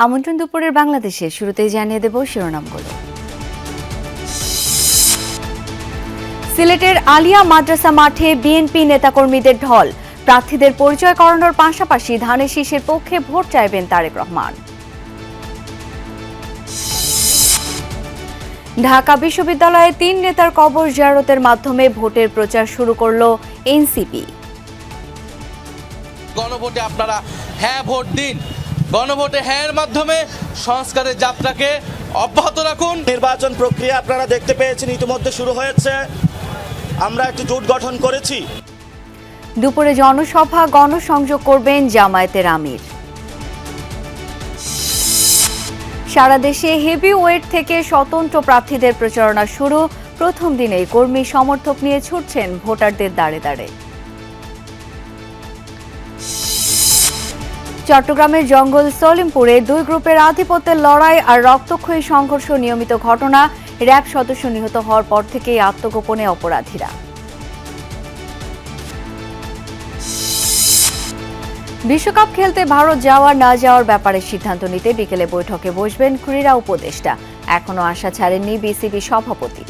আমন্ত্রণ দুপুরের বাংলাদেশে শুরুতেই জানিয়ে দেব শিরোনামগুলো। সিলেটের আলিয়া মাদ্রাসা মাঠে বিএনপি নেতাকর্মীদের ঢল। প্রার্থীদের পরিচয় করানোর পাশাপাশি ধানের শীষের পক্ষে ভোট চাইবেন তারেক রহমান। ঢাকা বিশ্ববিদ্যালয়ে ৩ নেতার কবর জিয়ারতের মাধ্যমে ভোটের প্রচার শুরু করল এনসিপি। গণভোটে আপনারা হ্যাঁ ভোট দিন। গণভোটে হ্যাঁ এর মাধ্যমে সংস্কারের যাত্রাকে অব্যাহত রাখুন। নির্বাচন প্রক্রিয়া আপনারা দেখতে পেয়েছেন ইতিমধ্যে শুরু হয়েছে। আমরা একটি জোট গঠন করেছি। দুপুরে জনসভা গণসংযোগ করবেন জামায়াতের আমির। সারা দেশে হেভি ওয়েট থেকে স্বতন্ত্র প্রার্থীদের প্রচারণা শুরু। প্রথম দিনেই কর্মী সমর্থক নিয়ে ছুটছেন ভোটারদের দাঁড়ে দাঁড়ে। চট্টগ্রামের জঙ্গল সলিমপুরে 2 গ্রুপের আধিপত্যের লড়াই আর রক্তক্ষয়ী সংঘর্ষ নিয়মিত ঘটনা। র্যাব সদস্য নিহত হওয়ার পর থেকেই আত্মগোপনে অপরাধীরা। বিশ্বকাপ খেলতে ভারত যাওয়ার না যাওয়ার ব্যাপারে সিদ্ধান্ত নিতে বিকেলে বৈঠকে বসবেন ক্রীড়া উপদেষ্টা। এখনো আশা ছাড়েননি বিসিবি সভাপতি।